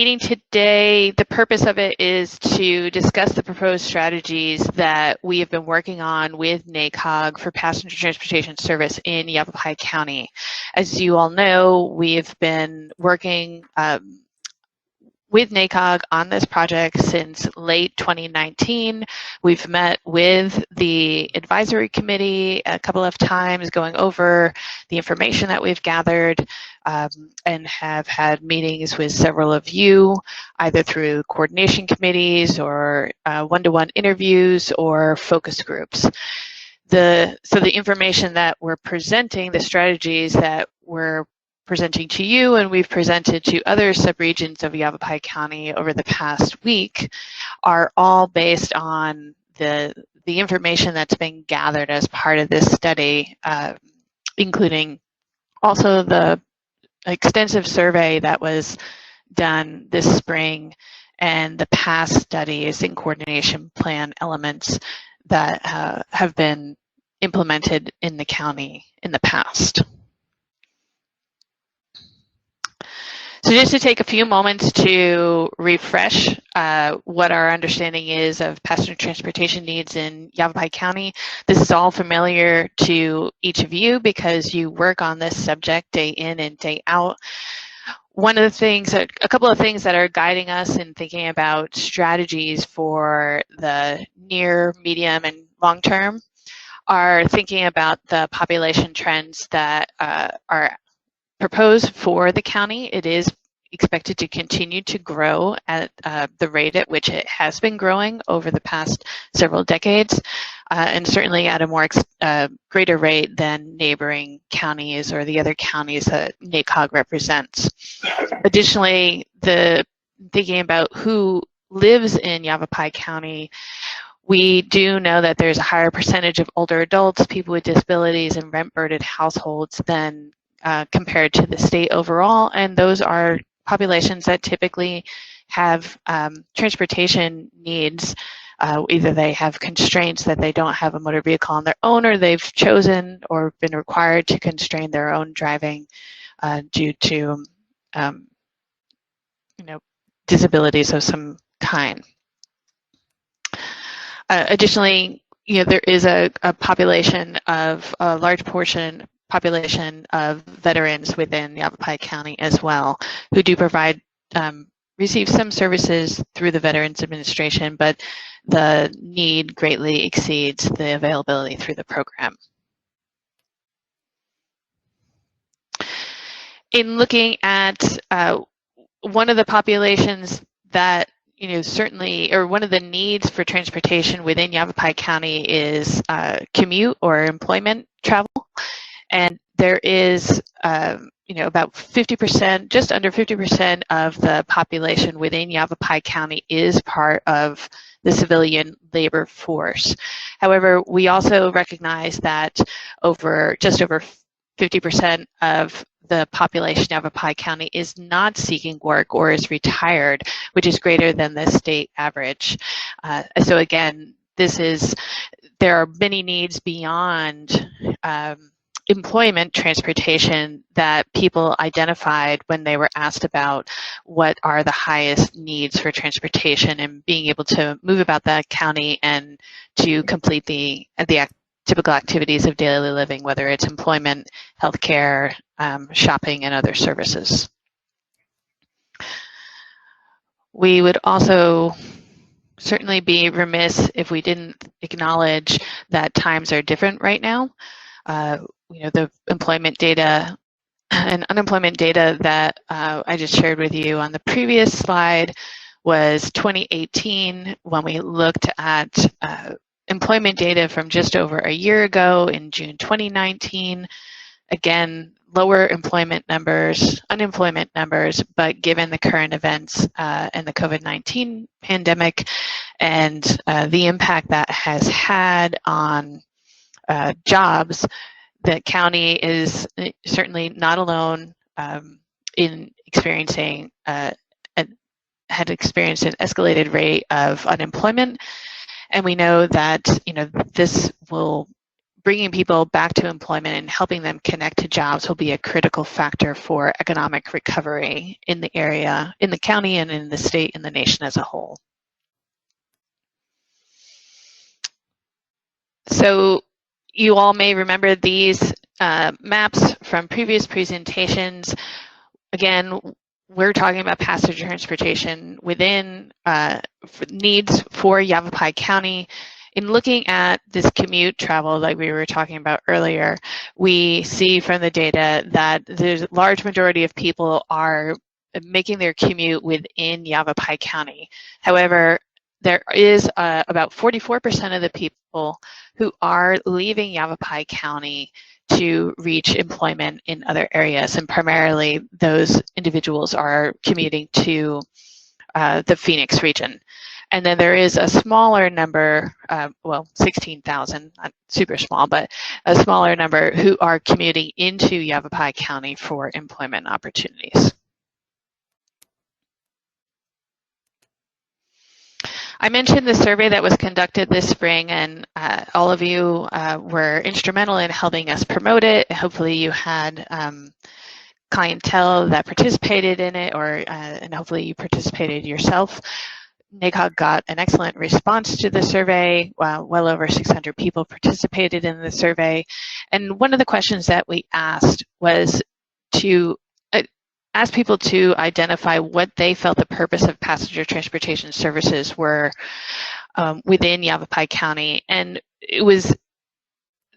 meeting today, the purpose of it is to discuss the proposed strategies that we have been working on with NACOG for passenger transportation service in Yavapai County. As you all know, we've been working with NACOG on this project since late 2019. We've met with the advisory committee a couple of times going over the information that we've gathered and have had meetings with several of you, either through coordination committees or one-to-one interviews or focus groups. So the information that we're presenting, the strategies that we're presenting to you and we've presented to other subregions of Yavapai County over the past week are all based on the information that's been gathered as part of this study, including also the extensive survey that was done this spring and the past studies and coordination plan elements that have been implemented in the county in the past. So just to take a few moments to refresh what our understanding is of passenger transportation needs in Yavapai County. This is all familiar to each of you because you work on this subject day in and day out. One of the things, a couple of things that are guiding us in thinking about strategies for the near, medium, and long term are thinking about the population trends that are proposed for the county. It is expected to continue to grow at the rate at which it has been growing over the past several decades, and certainly at a more greater rate than neighboring counties or the other counties that NACOG represents. Additionally, thinking about who lives in Yavapai County, we do know that there's a higher percentage of older adults, people with disabilities, and rent-burdened households than compared to the state overall, and those are populations that typically have transportation needs. Either they have constraints that they don't have a motor vehicle on their own, or they've chosen or been required to constrain their own driving due to disabilities of some kind. Additionally, there is a large population of veterans within Yavapai County as well, who do receive some services through the Veterans Administration, but the need greatly exceeds the availability through the program. In looking at one of the populations that certainly, or one of the needs for transportation within Yavapai County is commute or employment travel. And there is, about 50%, just under 50% of the population within Yavapai County is part of the civilian labor force. However, we also recognize that just over 50% of the population of Yavapai County is not seeking work or is retired, which is greater than the state average. So again, there are many needs beyond employment transportation that people identified when they were asked about what are the highest needs for transportation and being able to move about that county and to complete the typical activities of daily living, whether it's employment, healthcare, shopping, and other services. We would also certainly be remiss if we didn't acknowledge that times are different right now. The employment data and unemployment data that I just shared with you on the previous slide was 2018 when we looked at employment data from just over a year ago in June 2019. Again, lower unemployment numbers, but given the current events and the COVID-19 pandemic and the impact that has had on jobs, the county is certainly not alone in experiencing had experienced an escalated rate of unemployment, and we know that this will bringing people back to employment and helping them connect to jobs will be a critical factor for economic recovery in the area, in the county, and in the state and the nation as a whole. So you all may remember these maps from previous presentations. Again, we're talking about passenger transportation within needs for Yavapai County. In looking at this commute travel like we were talking about earlier, we see from the data that there's a large majority of people are making their commute within Yavapai County. However, there is about 44% of the people who are leaving Yavapai County to reach employment in other areas, and primarily those individuals are commuting to the Phoenix region. And then there is a smaller number, well, 16,000, not super small, but a smaller number who are commuting into Yavapai County for employment opportunities. I mentioned the survey that was conducted this spring, and all of you were instrumental in helping us promote it. Hopefully you had clientele that participated in it, or and hopefully you participated yourself. NACOG got an excellent response to the survey. Well over 600 people participated in the survey. And one of the questions that we asked was to ask people to identify what they felt the purpose of passenger transportation services were within Yavapai County. And it was,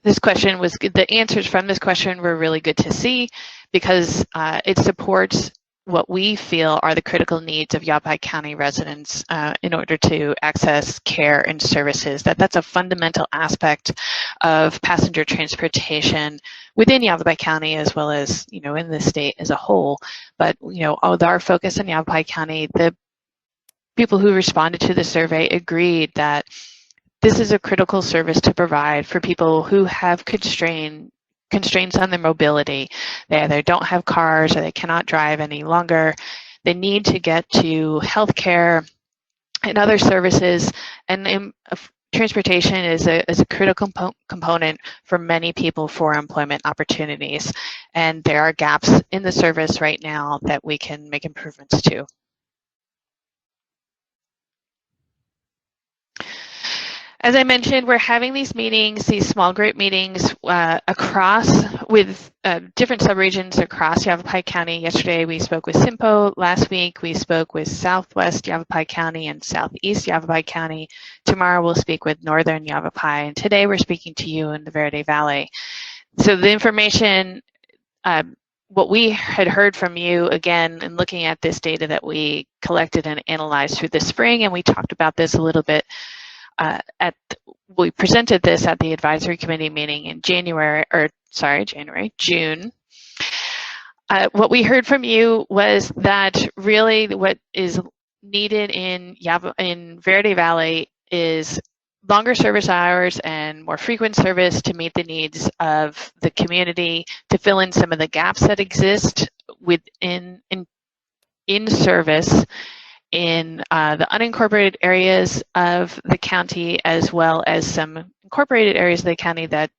this question was, the answers from this question were really good to see, because it supports what we feel are the critical needs of Yavapai County residents in order to access care and services. That's a fundamental aspect of passenger transportation within Yavapai County, as well as, you know, in the state as a whole. But, you know, with our focus in Yavapai County, the people who responded to the survey agreed that this is a critical service to provide for people who have constraints on their mobility. They either don't have cars or they cannot drive any longer. They need to get to healthcare and other services, and transportation is a critical component for many people for employment opportunities. And there are gaps in the service right now that we can make improvements to. As I mentioned, we're having these meetings, these small group meetings with different subregions across Yavapai County. Yesterday we spoke with Simpo. Last week we spoke with Southwest Yavapai County and Southeast Yavapai County. Tomorrow we'll speak with Northern Yavapai. And today we're speaking to you in the Verde Valley. So the information, what we had heard from you, again, in looking at this data that we collected and analyzed through the spring, and we talked about this a little bit we presented this at the advisory committee meeting in June. What we heard from you was that really what is needed in Verde Valley is longer service hours and more frequent service to meet the needs of the community, to fill in some of the gaps that exist in service in the unincorporated areas of the county, as well as some incorporated areas of the county that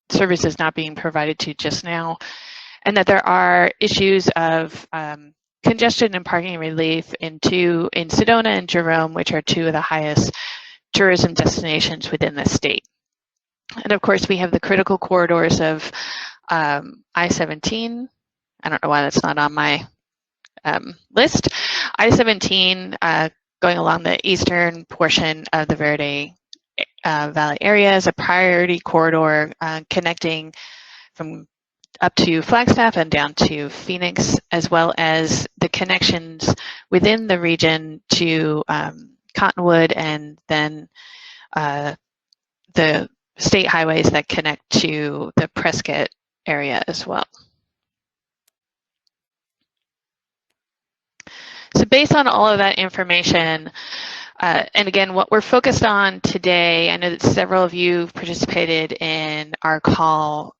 service is not being provided to just now, and that there are issues of congestion and parking relief in Sedona and Jerome, which are two of the highest tourism destinations within the state. And of course, we have the critical corridors of I-17. I don't know why that's not on my list. I-17 going along the eastern portion of the Verde Valley area is a priority corridor connecting from up to Flagstaff and down to Phoenix, as well as the connections within the region to Cottonwood, and then the state highways that connect to the Prescott area as well. So based on all of that information, and again, what we're focused on today, I know that several of you participated in our call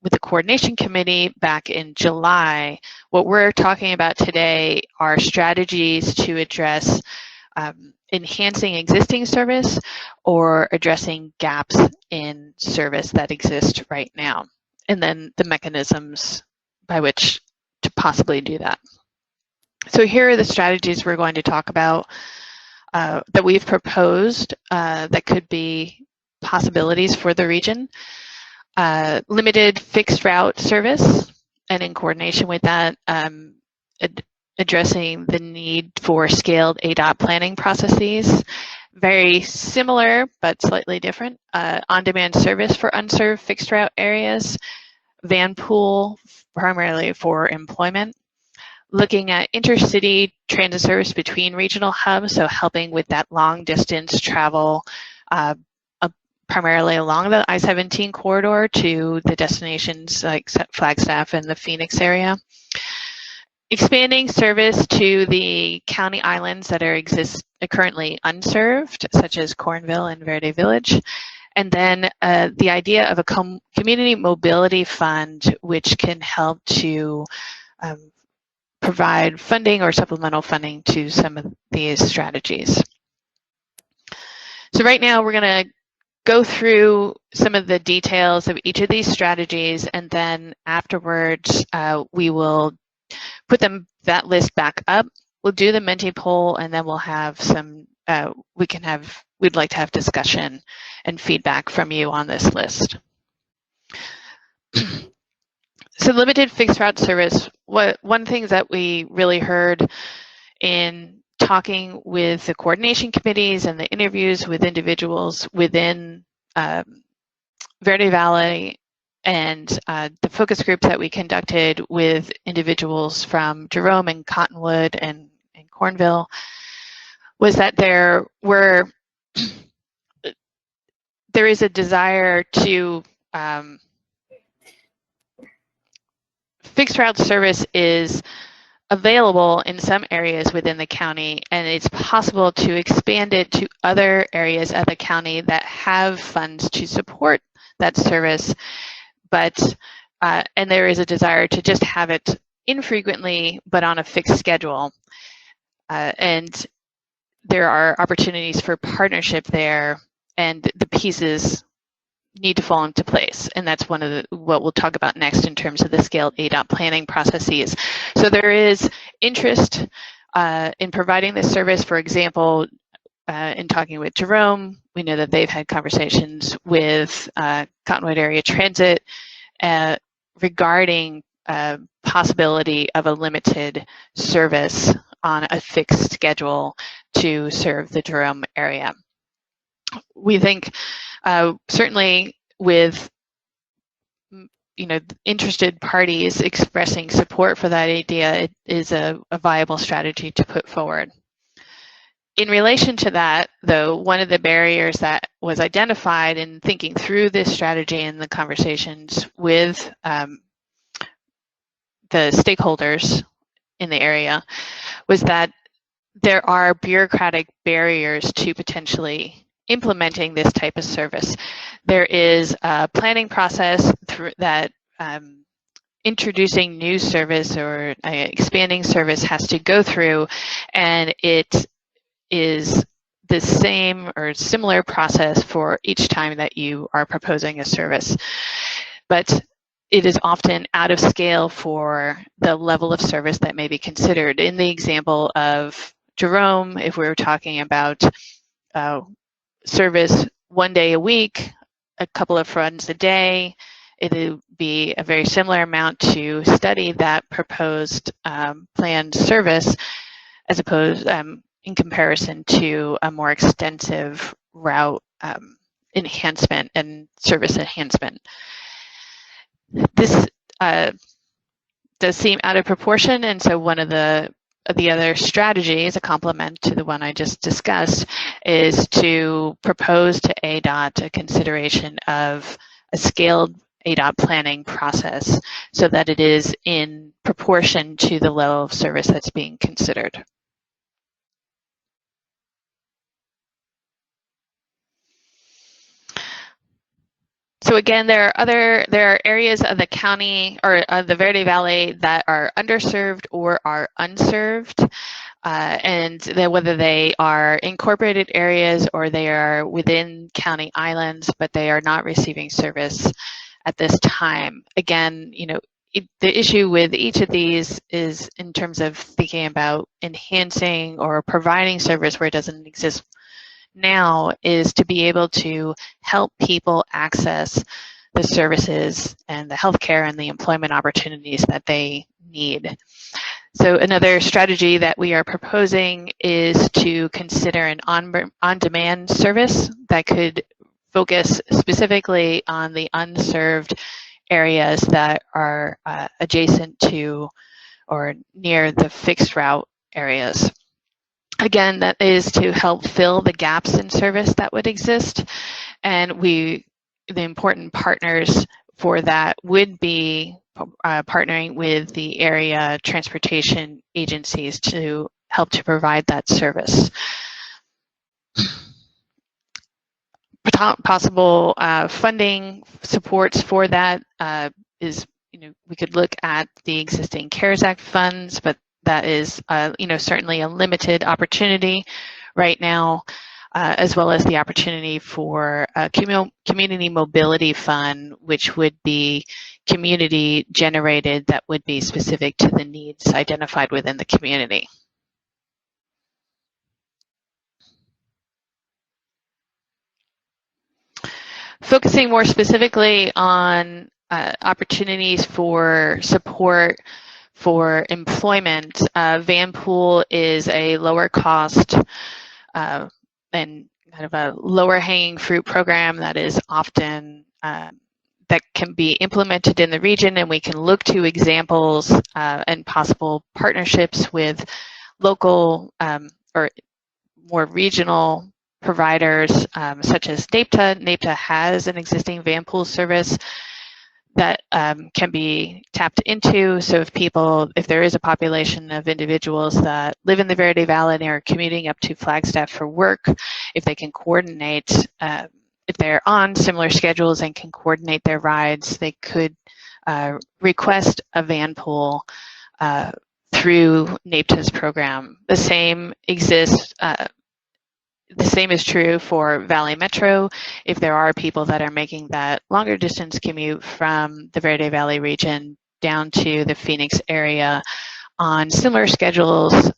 with the coordination committee back in July. What we're talking about today are strategies to address enhancing existing service or addressing gaps in service that exist right now, and then the mechanisms by which to possibly do that. So here are the strategies we're going to talk about that we've proposed that could be possibilities for the region. Limited fixed route service, and in coordination with that, addressing the need for scaled ADOT planning processes. Very similar, but slightly different. On-demand service for unserved fixed route areas. Van pool, primarily for employment. Looking at intercity transit service between regional hubs, so helping with that long distance travel, primarily along the I-17 corridor to the destinations like Flagstaff and the Phoenix area. Expanding service to the county islands that are currently unserved, such as Cornville and Verde Village. And then the idea of a community mobility fund, which can help to provide funding or supplemental funding to some of these strategies. So right now we're going to go through some of the details of each of these strategies, and then afterwards we will put that list back up. We'll do the Menti poll, and then we'll have some, we'd like to have discussion and feedback from you on this list. So limited fixed route service, one thing that we really heard in talking with the coordination committees and the interviews with individuals within Verde Valley and the focus groups that we conducted with individuals from Jerome and Cottonwood and Cornville was that there is a desire to fixed route service is available in some areas within the county, and it's possible to expand it to other areas of the county that have funds to support that service, but and there is a desire to just have it infrequently but on a fixed schedule, and there are opportunities for partnership there, and the pieces need to fall into place, and that's one of what we'll talk about next in terms of the scaled ADOT planning processes. So there is interest in providing this service. For example, in talking with Jerome, we know that they've had conversations with Cottonwood Area Transit regarding possibility of a limited service on a fixed schedule to serve the Jerome area. We think certainly with interested parties expressing support for that idea, it is a viable strategy to put forward. In relation to that, though, one of the barriers that was identified in thinking through this strategy and the conversations with the stakeholders in the area was that there are bureaucratic barriers to potentially implementing this type of service. There is a planning process that introducing new service or expanding service has to go through, and it is the same or similar process for each time that you are proposing a service. But it is often out of scale for the level of service that may be considered. In the example of Jerome, if we were talking about service one day a week, a couple of runs a day, it would be a very similar amount to study that proposed planned service as opposed in comparison to a more extensive route enhancement and service enhancement. This does seem out of proportion, and so one of the other strategies, a complement to the one I just discussed, is to propose to ADOT a consideration of a scaled ADOT planning process so that it is in proportion to the level of service that's being considered. So again, there are areas of the county or of the Verde Valley that are underserved or are unserved. and whether they are incorporated areas or they are within county islands, but they are not receiving service at this time. Again, the issue with each of these is in terms of thinking about enhancing or providing service where it doesn't exist now, is to be able to help people access the services and the healthcare and the employment opportunities that they need. So another strategy that we are proposing is to consider an on-demand service that could focus specifically on the unserved areas that are adjacent to or near the fixed route areas. Again, that is to help fill the gaps in service that would exist, and the important partners for that would be partnering with the area transportation agencies to help to provide that service. Possible funding supports for that is, we could look at the existing CARES Act funds, but that is, certainly a limited opportunity right now, as well as the opportunity for a community mobility fund, which would be community generated, that would be specific to the needs identified within the community. Focusing more specifically on opportunities for support for employment, Vanpool is a lower cost and kind of a lower hanging fruit program that is often that can be implemented in the region, and we can look to examples and possible partnerships with local or more regional providers such as NAPTA. NAPTA has an existing Vanpool service that can be tapped into. So if there is a population of individuals that live in the Verde Valley and are commuting up to Flagstaff for work, if they can coordinate, if they're on similar schedules and can coordinate their rides, they could request a Vanpool through NAPTA's program. The same exists. The same is true for Valley Metro. If there are people that are making that longer distance commute from the Verde Valley region down to the Phoenix area on similar schedules,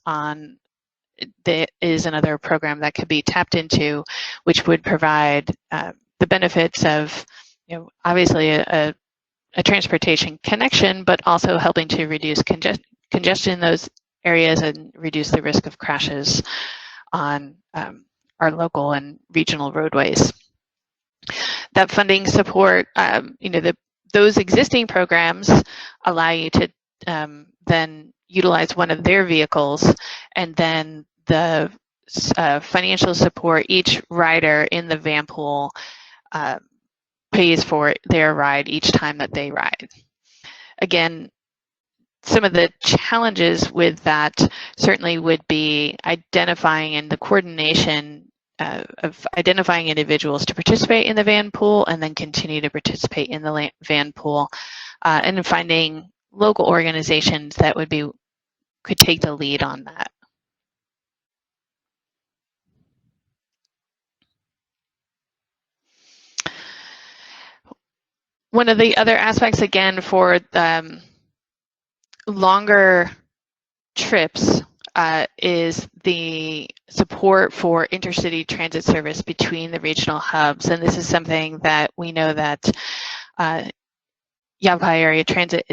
there is another program that could be tapped into, which would provide the benefits of, obviously a transportation connection, but also helping to reduce congestion in those areas and reduce the risk of crashes on our local and regional roadways. That funding support, those existing programs allow you to then utilize one of their vehicles, and then the financial support, each rider in the Vanpool pays for their ride each time that they ride. Again, some of the challenges with that certainly would be identifying and the coordination of identifying individuals to participate in the Vanpool and then continue to participate in the Vanpool, and finding local organizations that could take the lead on that. One of the other aspects, again, for longer trips is the support for intercity transit service between the regional hubs. And this is something that we know that Yavapai Area Transit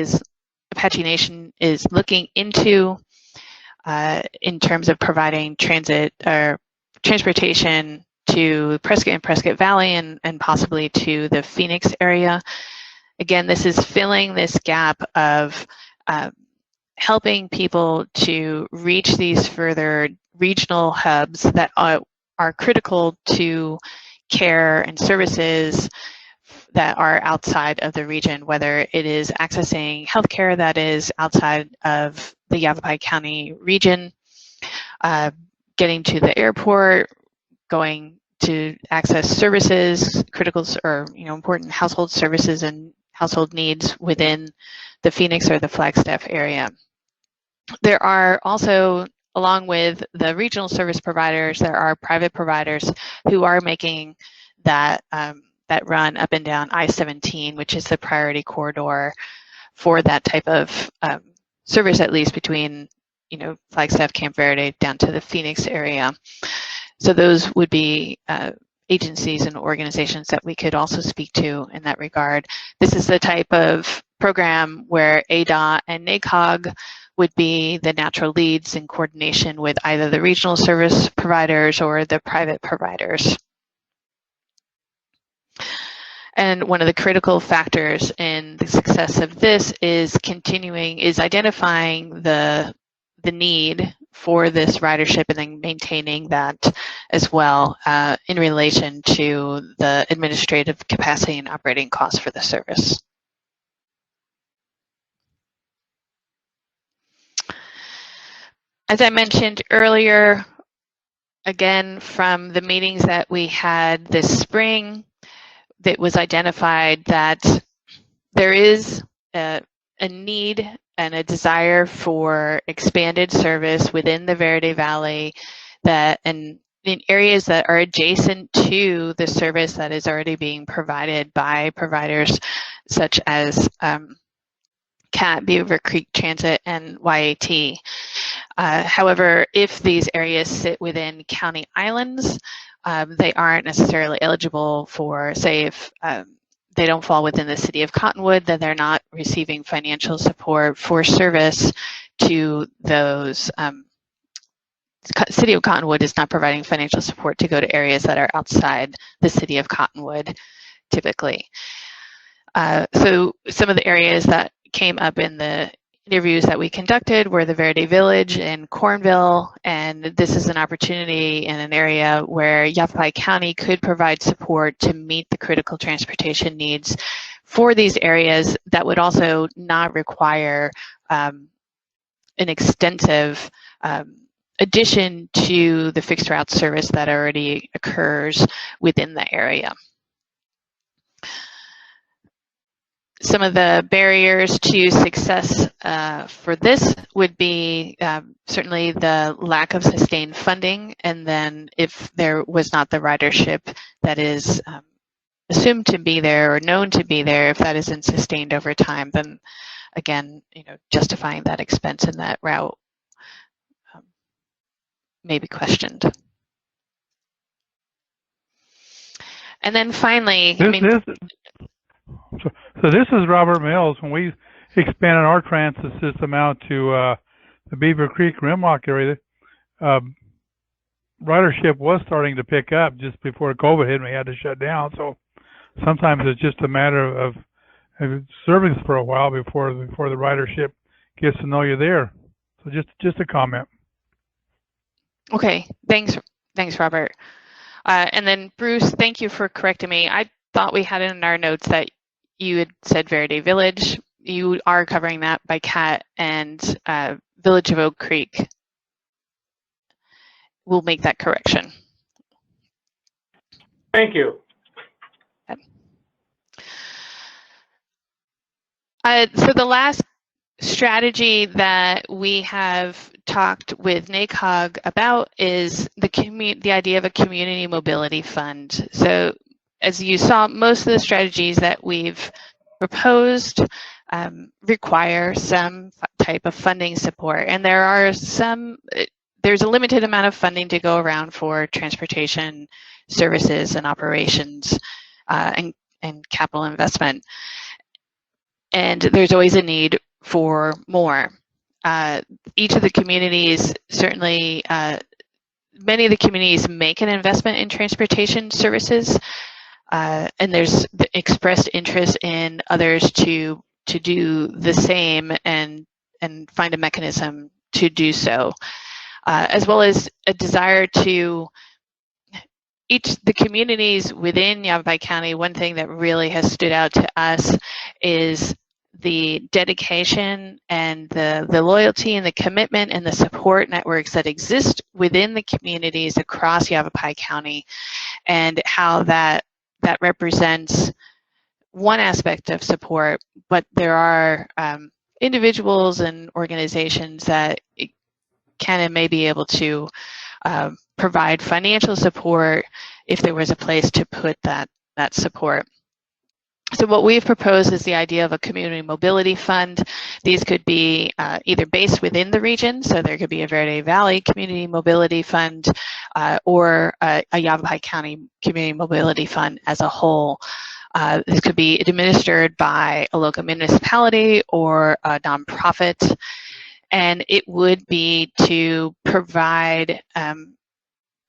Apache Nation is looking into in terms of providing transit or transportation to Prescott and Prescott Valley and possibly to the Phoenix area. Again, this is filling this gap of helping people to reach these further regional hubs that are critical to care and services that are outside of the region, whether it is accessing healthcare that is outside of the Yavapai County region, getting to the airport, going to access services, critical or important household services and household needs within the Phoenix or the Flagstaff area. There are also along with the regional service providers, there are private providers who are making that that run up and down I-17, which is the priority corridor for that type of service, at least between, you know, Flagstaff, Camp Verde, down to the Phoenix area. So those would be agencies and organizations that we could also speak to in that regard. This is the type of program where ADOT and NACOG would be the natural leads in coordination with either the regional service providers or the private providers. And one of the critical factors in the success of this is identifying the need for this ridership and then maintaining that as well in relation to the administrative capacity and operating costs for the service. As I mentioned earlier, again, from the meetings that we had this spring, that was identified that there is a need and a desire for expanded service within the Verde Valley, that and in areas that are adjacent to the service that is already being provided by providers such as CAT, Beaver Creek Transit, and YAT. However, if these areas sit within county islands, they aren't necessarily eligible for, say, if they don't fall within the city of Cottonwood, then they're not receiving financial support for service to those. City of Cottonwood is not providing financial support to go to areas that are outside the city of Cottonwood, typically. So some of the areas that came up in the interviews that we conducted were the Verde Village and Cornville, and this is an opportunity in an area where Yavapai County could provide support to meet the critical transportation needs for these areas that would also not require an extensive addition to the fixed route service that already occurs within the area. Some of the barriers to success for this would be certainly the lack of sustained funding, and then if there was not the ridership that is assumed to be there or known to be there, if that isn't sustained over time, then again, you know, justifying that expense in that route may be questioned. And then finally, So this is Robert Mills. When we expanded our transit system out to the Beaver Creek Rimrock area, ridership was starting to pick up just before COVID hit and we had to shut down. So sometimes it's just a matter of serving for a while before the ridership gets to know you there. So just a comment. Okay, thanks, Robert. And then Bruce, thank you for correcting me. I thought we had it in our notes that you had said Verde Village. You are covering that by CAT and Village of Oak Creek. We'll make that correction. Thank you. So the last strategy that we have talked with NACOG about is the idea of a community mobility fund. So as you saw, most of the strategies that we've proposed require some type of funding support, and there's a limited amount of funding to go around for transportation services and operations and capital investment. And there's always a need for more. Each of the communities, certainly many of the communities make an investment in transportation services, and there's the expressed interest in others to do the same and find a mechanism to do so, as well as a desire to the communities within Yavapai County. One thing that really has stood out to us is the dedication and the loyalty and the commitment and the support networks that exist within the communities across Yavapai County, and how that represents one aspect of support, but there are individuals and organizations that can and may be able to provide financial support if there was a place to put that support. So what we've proposed is the idea of a community mobility fund. These could be either based within the region, so there could be a Verde Valley Community Mobility Fund or a Yavapai County Community Mobility Fund as a whole. This could be administered by a local municipality or a nonprofit, and it would be to provide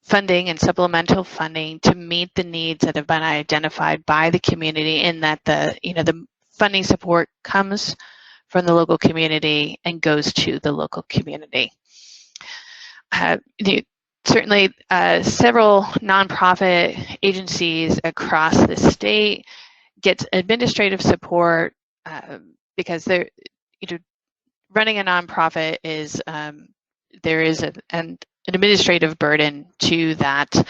funding and supplemental funding to meet the needs that have been identified by the community, in that the funding support comes from the local community and goes to the local community. Certainly, several nonprofit agencies across the state get administrative support because they're, running a nonprofit is there is an administrative burden to that.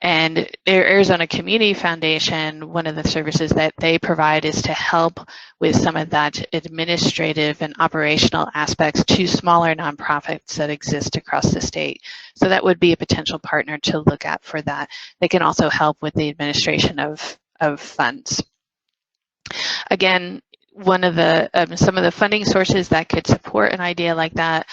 And Arizona Community Foundation, one of the services that they provide is to help with some of that administrative and operational aspects to smaller nonprofits that exist across the state. So that would be a potential partner to look at for that. They can also help with the administration of funds. Again, one of the some of the funding sources that could support an idea like that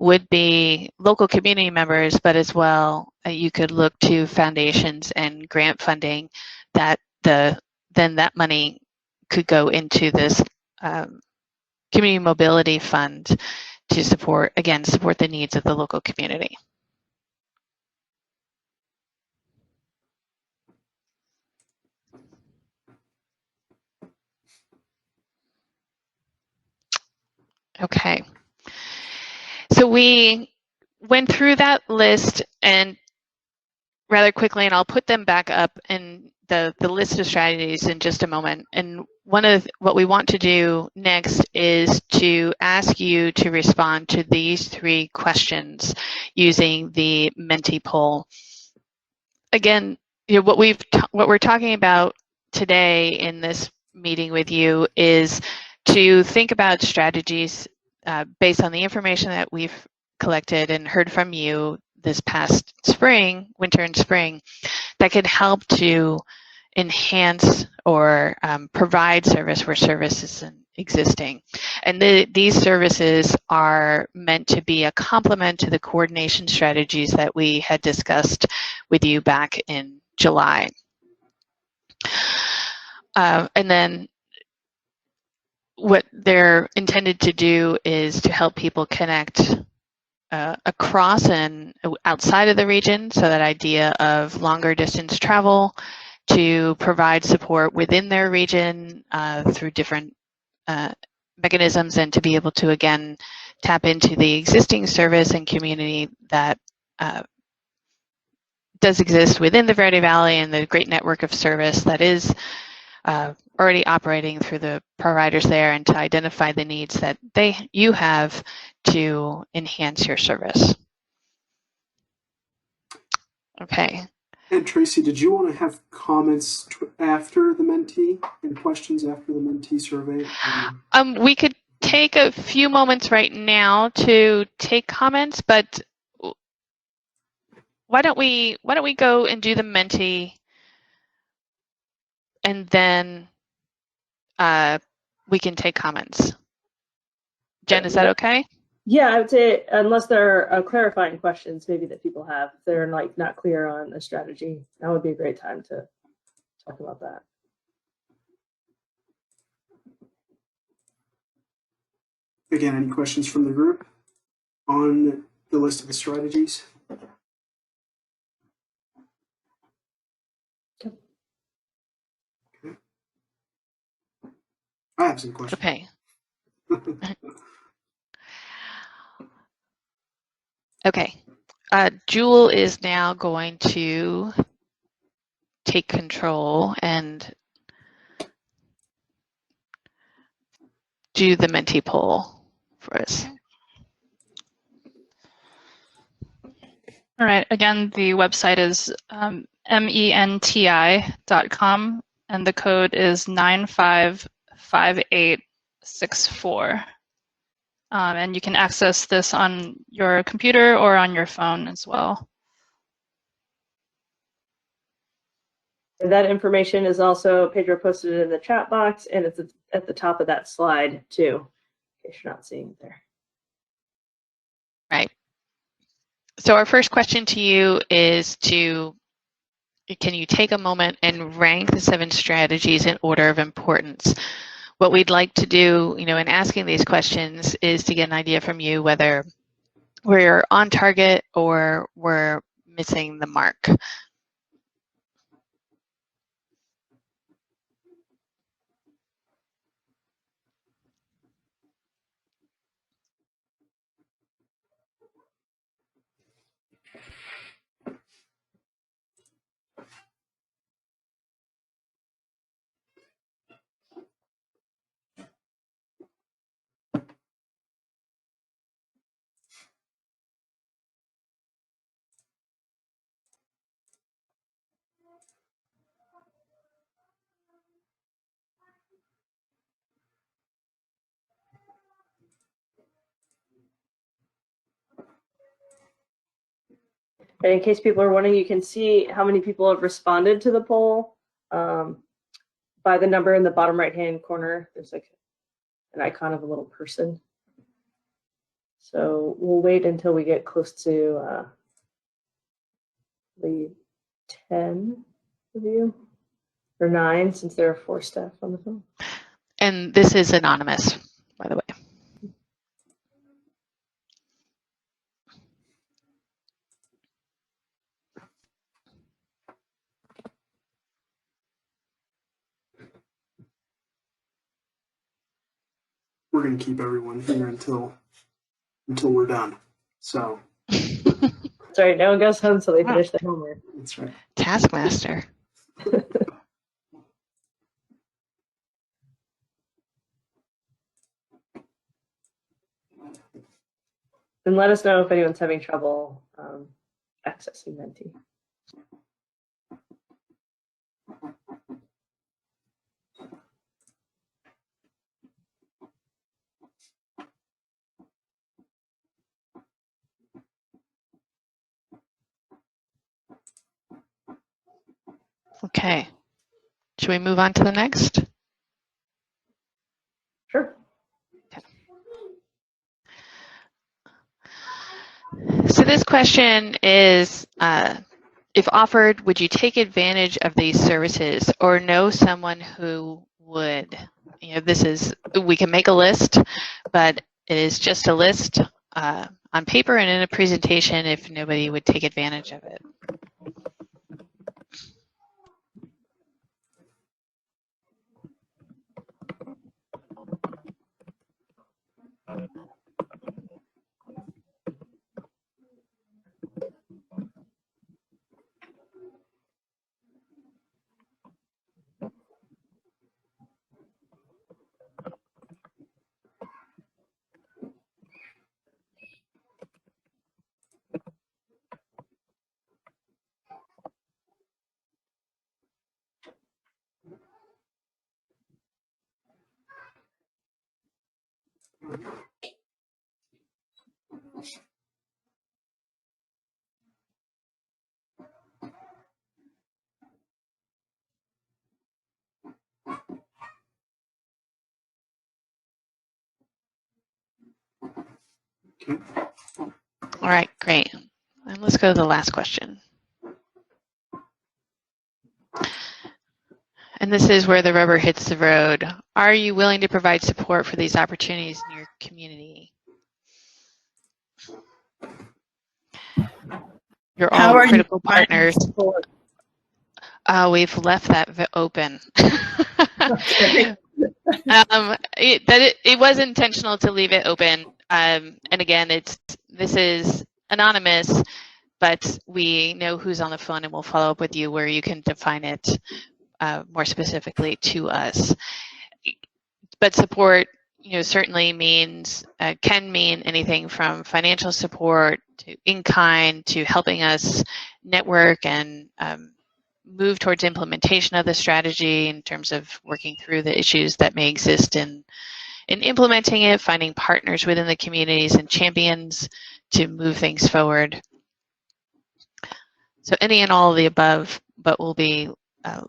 would be local community members, but as well, you could look to foundations and grant funding that then that money could go into this community mobility fund to support the needs of the local community. Okay. So we went through that list and rather quickly, and I'll put them back up in the list of strategies in just a moment. And what we want to do next is to ask you to respond to these 3 questions using the Menti poll. Again, what we're talking about today in this meeting with you is to think about strategies based on the information that we've collected and heard from you this past winter and spring, that could help to enhance or provide service where service isn't existing. And these services are meant to be a complement to the coordination strategies that we had discussed with you back in July. And then what they're intended to do is to help people connect across and outside of the region, so that idea of longer distance travel, to provide support within their region through different mechanisms, and to be able to, again, tap into the existing service and community that does exist within the Verde Valley and the great network of service that is already operating through the providers there, and to identify the needs that you have to enhance your service. Okay. And Tracy, did you want to have comments after the Menti and questions after the Menti survey? We could take a few moments right now to take comments, but why don't we go and do the Menti, and then we can take comments. Jen, is that okay? Yeah, I would say, unless there are clarifying questions maybe that people have, if they're like not clear on a strategy, that would be a great time to talk about that. Again, any questions from the group on the list of the strategies? Okay. I have some questions. Okay. Okay. Jewel is now going to take control and do the Menti poll for us. All right. Again, the website is menti.com, and the code is 955864. And you can access this on your computer or on your phone as well. And that information is also, Pedro posted it in the chat box, and it's at the top of that slide too, in case you're not seeing it there. Right. So our first question to you is can you take a moment and rank the 7 strategies in order of importance? What we'd like to do, in asking these questions is to get an idea from you whether we're on target or we're missing the mark. And in case people are wondering, you can see how many people have responded to the poll by the number in the bottom right-hand corner. There's like an icon of a little person. So we'll wait until we get close to the 10 of you, or 9, since there are 4 staff on the phone. And this is anonymous, by the way. We're going to keep everyone here until we're done. So. That's right. No one goes home until they finish their homework. That's right. Taskmaster. And let us know if anyone's having trouble accessing Menti. Okay. Should we move on to the next? Sure. So this question is, if offered, would you take advantage of these services or know someone who would? We can make a list, but it is just a list on paper and in a presentation if nobody would take advantage of it. Okay. All right, great. And let's go to the last question. And this is where the rubber hits the road. Are you willing to provide support for these opportunities in your community? You're all critical partners. We've left that open. It was intentional to leave it open. And again, this is anonymous, but we know who's on the phone and we'll follow up with you where you can define it more specifically to us. But support, certainly can mean anything from financial support to in-kind to helping us network and move towards implementation of the strategy in terms of working through the issues that may exist in in implementing it, finding partners within the communities and champions to move things forward. So any and all of the above, but we'll be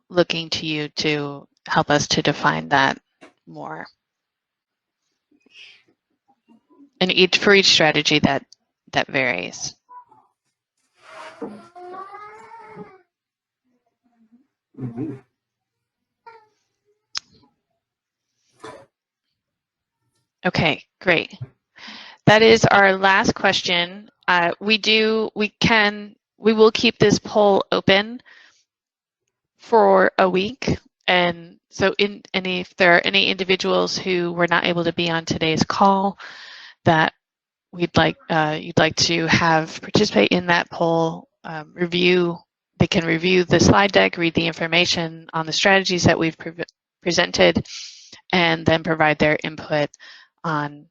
looking to you to help us to define that more. And for each strategy that varies. Mhm. Okay, great. That is our last question. We will keep this poll open for a week. And so if there are any individuals who were not able to be on today's call that you'd like to have participate in that poll, they can review the slide deck, read the information on the strategies that we've presented, and then provide their input on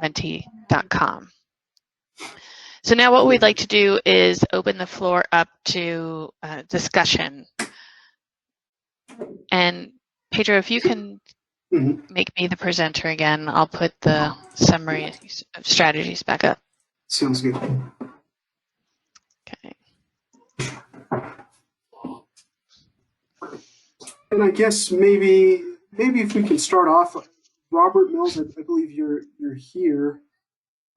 menti.com. So now what we'd like to do is open the floor up to discussion. And Pedro, if you can make me the presenter again, I'll put the summary of strategies back up. Sounds good. Okay. And I guess maybe if we can start off, Robert Mills, I believe you're here.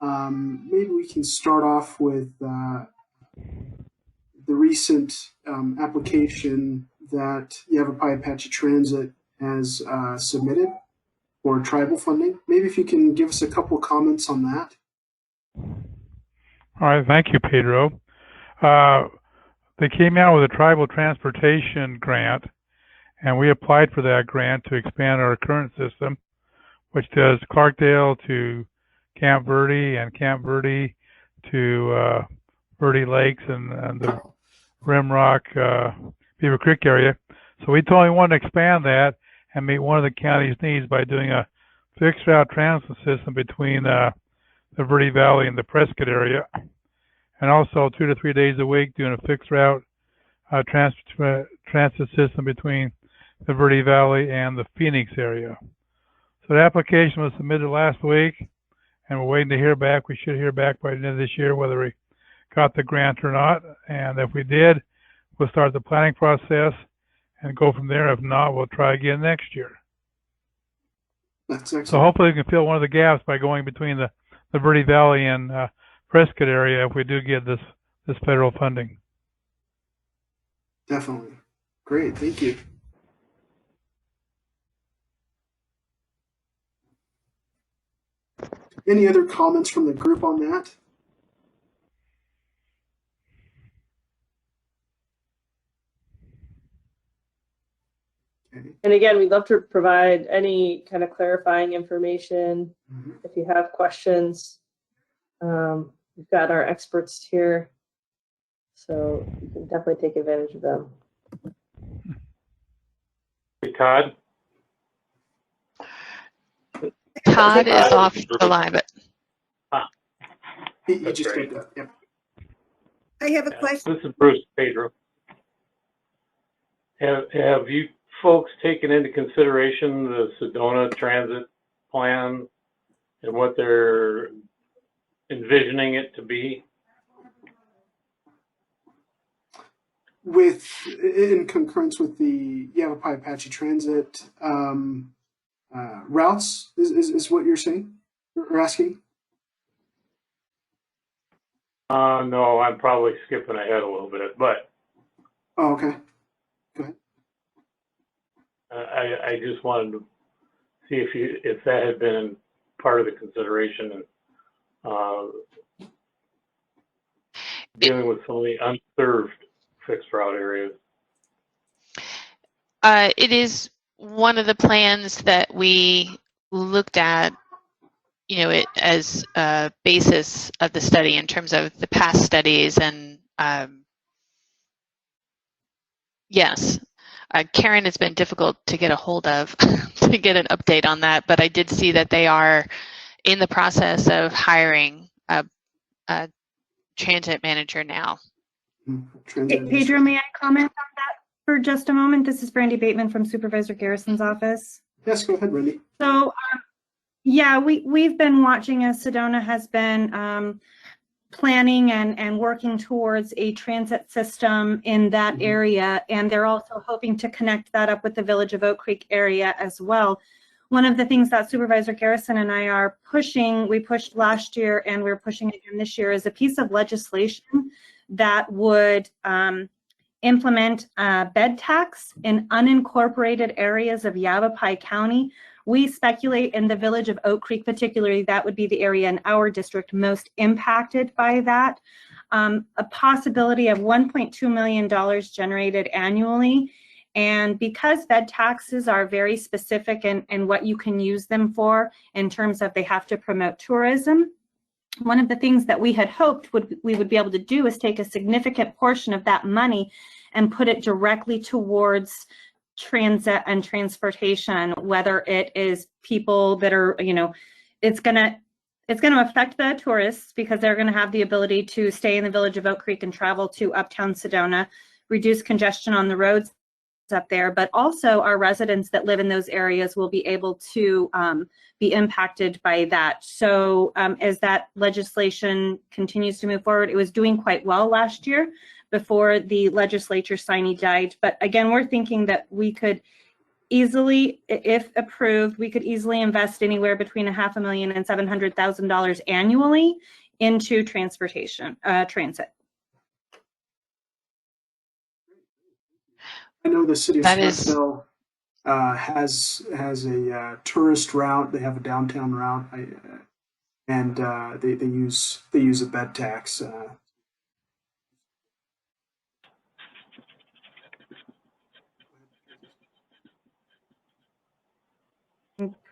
Maybe we can start off with the recent application that Yavapai Apache Transit has submitted for tribal funding. Maybe if you can give us a couple comments on that. All right, thank you, Pedro. They came out with a tribal transportation grant, and we applied for that grant to expand our current system, which does Clarkdale to Camp Verde and Camp Verde to Verde Lakes and the Rimrock, Beaver Creek area. So we totally want to expand that and meet one of the county's needs by doing a fixed route transit system between the Verde Valley and the Prescott area, and also 2 to 3 days a week doing a fixed route transit system between the Verde Valley and the Phoenix area. So the application was submitted last week, and we're waiting to hear back. We should hear back by the end of this year whether we got the grant or not. And if we did, we'll start the planning process and go from there. If not, we'll try again next year. That's excellent. So hopefully we can fill one of the gaps by going between the Verde Valley and Prescott area if we do get this federal funding. Definitely. Great, thank you. Any other comments from the group on that? Okay. And again, we'd love to provide any kind of clarifying information. If you have questions, we've got our experts here, so you can definitely take advantage of them. Hey, Todd. Todd is off the line, but He just did that. Yep. I have a question. This is Bruce Pedro. Have you folks taken into consideration the Sedona transit plan and what they're envisioning it to be? In concurrence with the Yavapai Apache Transit routes, is what you're saying or asking? No, I'm probably skipping ahead a little bit, but Oh, okay. Go ahead. I just wanted to see if that had been part of the consideration and dealing with some of the unserved fixed route areas. it is one of the plans that we looked at, it as a basis of the study in terms of the past studies. And yes, Karen has been difficult to get a hold of to get an update on that, but I did see that they are in the process of hiring a transit manager now. Pedro, may I comment on that for just a moment? This is Brandy Bateman from Supervisor Garrison's office. Yes, go ahead, Randy. So Yeah, we've been watching as Sedona has been planning and working towards a transit system in that area, and they're also hoping to connect that up with the Village of Oak Creek area as well. One of the things that Supervisor Garrison and I are pushing, we pushed last year and we're pushing again this year, is a piece of legislation that would implement a bed tax in unincorporated areas of Yavapai County. We speculate in the Village of Oak Creek particularly, that would be the area in our district most impacted by that. A possibility of $1.2 million generated annually. And because bed taxes are very specific in what you can use them for in terms of they have to promote tourism, one of the things that we had hoped we would be able to do is take a significant portion of that money and put it directly towards transit and transportation, whether it is people that are, you know, it's going to affect the tourists because they're going to have the ability to stay in the Village of Oak Creek and travel to uptown Sedona, reduce congestion on the roads up there, but also our residents that live in those areas will be able to be impacted by that. So as that legislation continues to move forward, it was doing quite well last year before the legislature signee died. But again, we're thinking that we could easily, if approved, we could easily invest anywhere between $500,000 and $700,000 annually into transportation, transit. I know the city of Smithville has a tourist route. They have a downtown route, and they use a bed tax.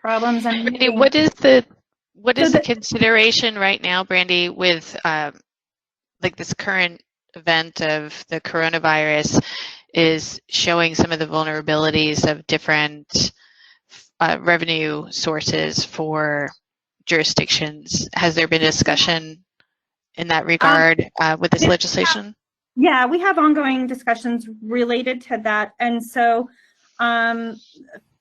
Problems. Brandy, what is the consideration right now, Brandy, with like this current event of the coronavirus is showing some of the vulnerabilities of different revenue sources for jurisdictions? Has there been discussion in that regard with this legislation? Yeah, we have ongoing discussions related to that. And so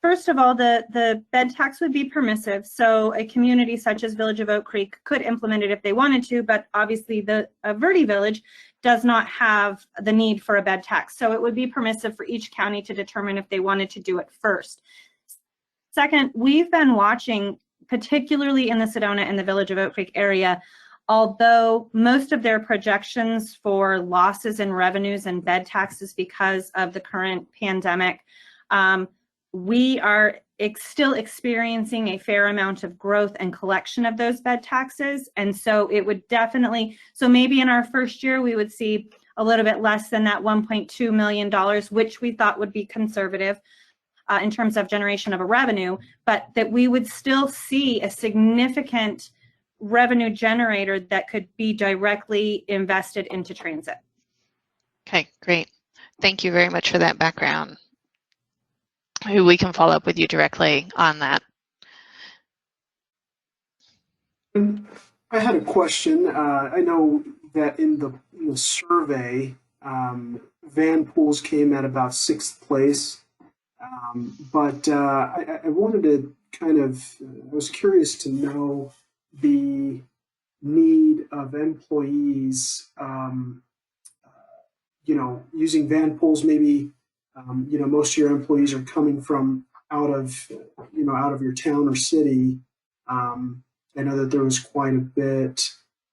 first of all, the bed tax would be permissive. So a community such as Village of Oak Creek could implement it if they wanted to, but obviously the Verde Village does not have the need for a bed tax. So it would be permissive for each county to determine if they wanted to do it first. Second, we've been watching, particularly in the Sedona and the Village of Oak Creek area, although most of their projections for losses in revenues and bed taxes because of the current pandemic, we are still experiencing a fair amount of growth and collection of those bed taxes. And so it would definitely, so maybe in our first year, we would see a little bit less than that $1.2 million, which we thought would be conservative in terms of generation of a revenue, but that we would still see a significant revenue generator that could be directly invested into transit. Okay, great. Thank you very much for that background. We can follow up with you directly on that. I had a question. I know that in the survey, van pools came at about 6th place, but I wanted to kind of, I was curious to know the need of employees, you know, using van pools. Maybe you know, most of your employees are coming from out of your town or city. I know that there was quite a bit.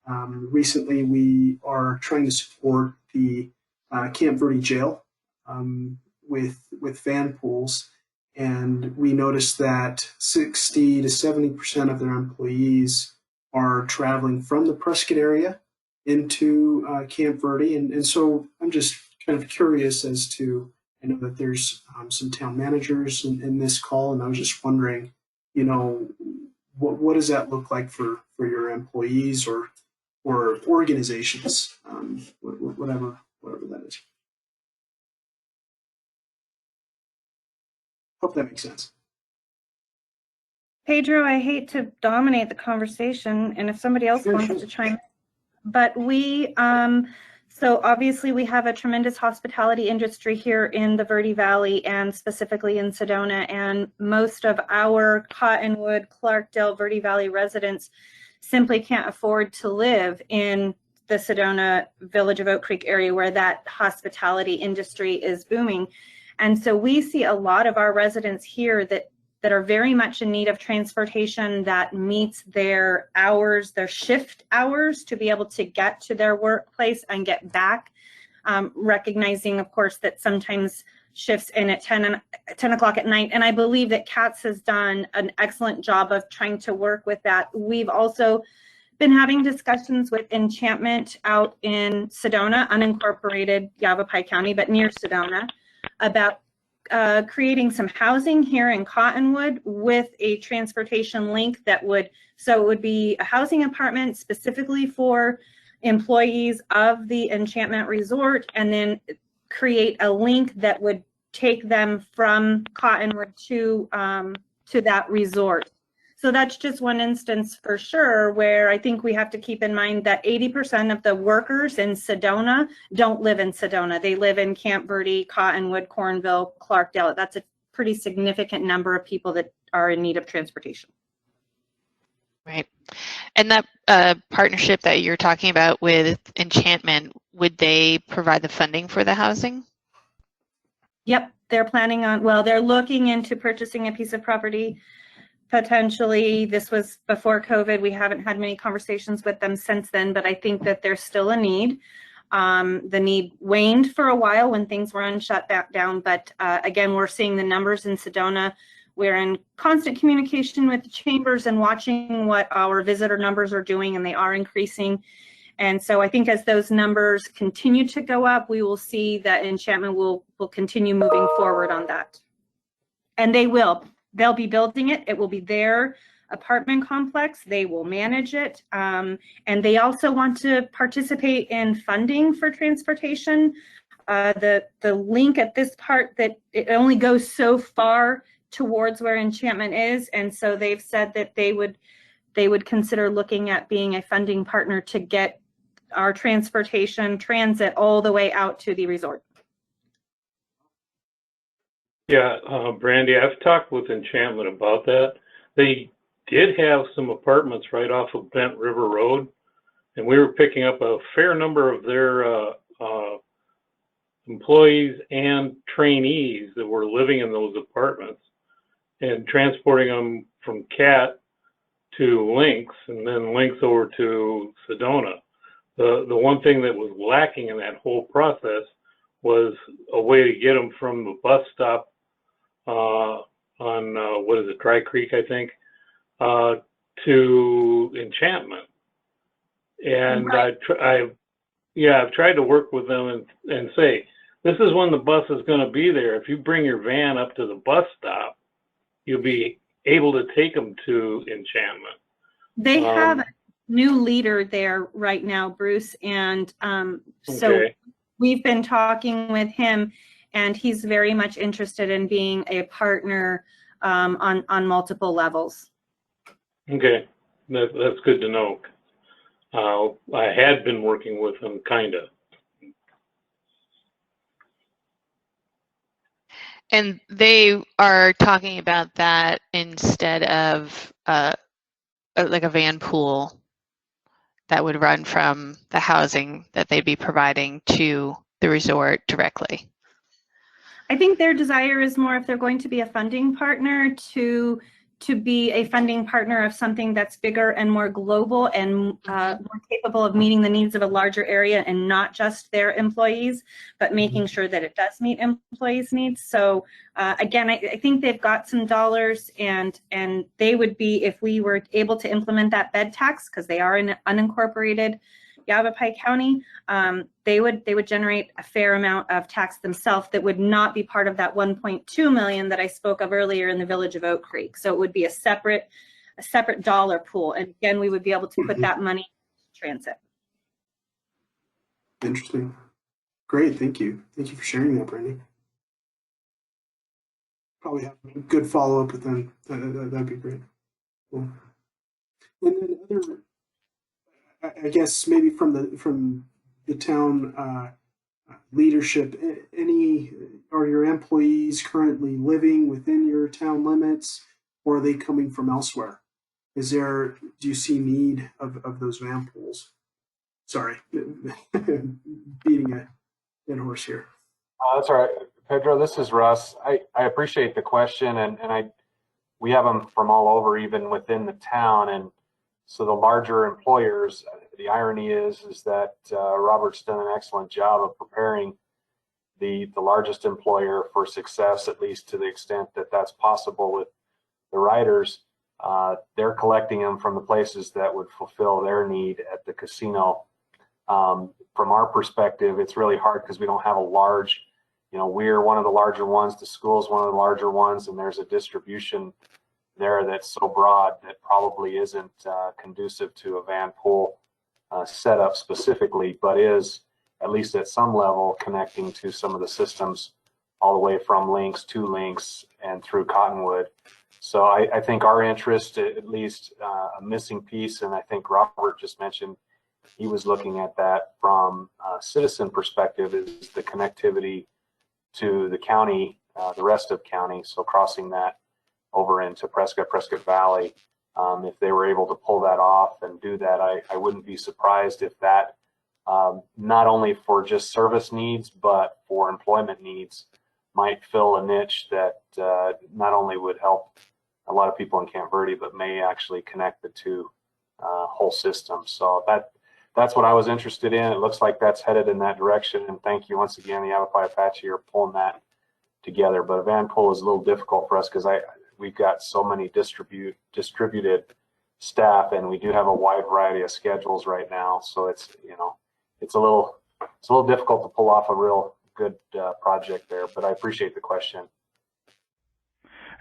Recently, we are trying to support the Camp Verde jail with van pools, and we noticed that 60 to 70% of their employees are traveling from the Prescott area into Camp Verde, and so I'm just kind of curious as to, I know that there's some town managers in this call, and I was just wondering, you know, what does that look like for your employees or organizations, whatever that is. Hope that makes sense. Pedro, I hate to dominate the conversation, and if somebody else wants to chime in, but we, So obviously we have a tremendous hospitality industry here in the Verde Valley and specifically in Sedona, and most of our Cottonwood, Clarkdale, Verde Valley residents simply can't afford to live in the Sedona Village of Oak Creek area where that hospitality industry is booming. And so we see a lot of our residents here that are very much in need of transportation that meets their hours, their shift hours, to be able to get to their workplace and get back, recognizing, of course, that sometimes shifts in at 10 o'clock at night. And I believe that CATS has done an excellent job of trying to work with that. We've also been having discussions with Enchantment out in Sedona, unincorporated Yavapai County, but near Sedona, about creating some housing here in Cottonwood with a transportation link that would, so it would be a housing apartment specifically for employees of the Enchantment Resort, and then create a link that would take them from Cottonwood to that resort. So that's just one instance for sure where I think we have to keep in mind that 80% of the workers in Sedona don't live in Sedona. They live in Camp Verde, Cottonwood, Cornville, Clarkdale. That's a pretty significant number of people that are in need of transportation. Right. And that partnership that you're talking about with Enchantment, would they provide the funding for the housing? Yep, they're planning on, well, they're looking into purchasing a piece of property. Potentially, this was before COVID. We haven't had many conversations with them since then, but I think that there's still a need. The need waned for a while when things were shut back down, but again, we're seeing the numbers in Sedona. We're in constant communication with the chambers and watching what our visitor numbers are doing, and they are increasing. And so I think as those numbers continue to go up, we will see that Enchantment will continue moving forward on that. And they will. They'll be building it. It will be their apartment complex. They will manage it. And they also want to participate in funding for transportation. The link at this part, that it only goes so far towards where Enchantment is. And so they've said that they would consider looking at being a funding partner to get our transit all the way out to the resort. Yeah, Brandy, I've talked with Enchantment about that. They did have some apartments right off of Bent River Road, and we were picking up a fair number of their employees and trainees that were living in those apartments and transporting them from CAT to Lynx and then Lynx over to Sedona. The one thing that was lacking in that whole process was a way to get them from the bus stop on what is it, Dry Creek, I think, to Enchantment. And right. I've tried to work with them and say, this is when the bus is going to be there. If you bring your van up to the bus stop, you'll be able to take them to Enchantment. They have a new leader there right now, Bruce, and so okay. We've been talking with him, and he's very much interested in being a partner on multiple levels. Okay, that's good to know. I had been working with him, kind of. And they are talking about that instead of like a van pool that would run from the housing that they'd be providing to the resort directly. I think their desire is more, if they're going to be a funding partner, to be a funding partner of something that's bigger and more global and more capable of meeting the needs of a larger area and not just their employees, but making sure that it does meet employees' needs. So again, I think they've got some dollars, and they would be, if we were able to implement that bed tax, because they are in unincorporated Yavapai County, they would generate a fair amount of tax themselves that would not be part of that 1.2 million that I spoke of earlier in the Village of Oak Creek. So it would be a separate dollar pool, and again, we would be able to put that money in transit. Interesting. Great, thank you. Thank you for sharing that, Brandy. Probably have a good follow up with them. That'd be great. Cool. And then other, I guess maybe from the town leadership, are your employees currently living within your town limits, or are they coming from elsewhere? Do you see need of those van pools? Sorry, beating a dead horse here. That's all right, Pedro. This is Russ. I appreciate the question, and we have them from all over, even within the town. And so the larger employers, the irony is that Robert's done an excellent job of preparing the largest employer for success, at least to the extent that that's possible with the riders. They're collecting them from the places that would fulfill their need at the casino. From our perspective, it's really hard because we don't have a large, we're one of the larger ones, the school's one of the larger ones, and there's a distribution there that's so broad that probably isn't conducive to a van pool setup specifically, but is at least at some level connecting to some of the systems all the way from Lynx to Lynx and through Cottonwood. So I think our interest, at least a missing piece, and I think Robert just mentioned he was looking at that from a citizen perspective, is the connectivity to the county, the rest of county. So crossing that over into Prescott Valley. If they were able to pull that off and do that, I wouldn't be surprised if that, not only for just service needs, but for employment needs, might fill a niche that not only would help a lot of people in Camp Verde, but may actually connect the two whole systems. So that's what I was interested in. It looks like that's headed in that direction. And thank you once again, the Yavapai Apache, are pulling that together. But a van pool is a little difficult for us because we've got so many distributed staff, and we do have a wide variety of schedules right now. So it's a little difficult to pull off a real good project there. But I appreciate the question.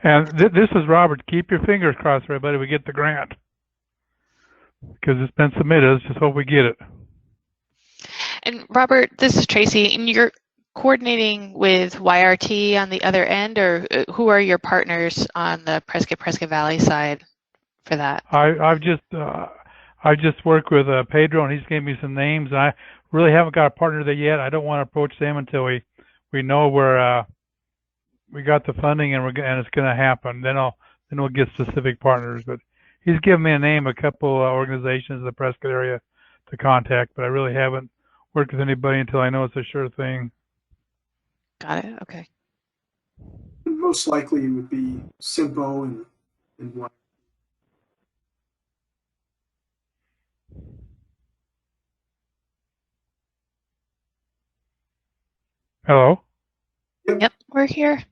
And this is Robert. Keep your fingers crossed, everybody. We get the grant because it's been submitted. Let's just hope we get it. And Robert, this is Tracy, and you're coordinating with YRT on the other end, or who are your partners on the Prescott Valley side for that? I've just worked with Pedro, and he's gave me some names. I really haven't got a partner there yet. I don't want to approach them until we know we got the funding and it's going to happen. Then we'll get specific partners. But he's given me a name, a couple organizations in the Prescott area to contact, but I really haven't worked with anybody until I know it's a sure thing. Got it. Okay. Most likely it would be Simpo and what. Hello? Yep, we're here.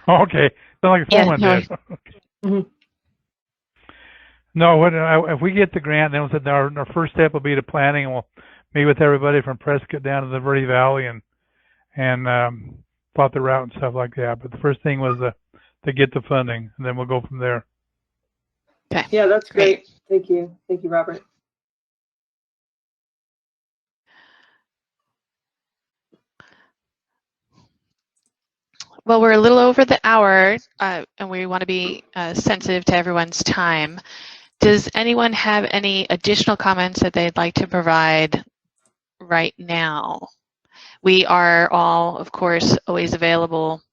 Oh, okay. Sound like a phone went dead. Mm-hmm. No, if we get the grant, then we'll say our first step will be the planning, and we'll meet with everybody from Prescott down to the Verde Valley and plot the route and stuff like that. But the first thing was to get the funding, and then we'll go from there. Okay. Yeah, that's great. Thank you. Thank you, Robert. Well, we're a little over the hour, and we want to be sensitive to everyone's time. Does anyone have any additional comments that they'd like to provide right now? We are all, of course, always available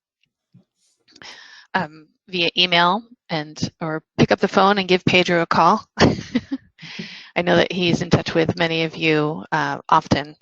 via email or pick up the phone and give Pedro a call. I know that he's in touch with many of you often.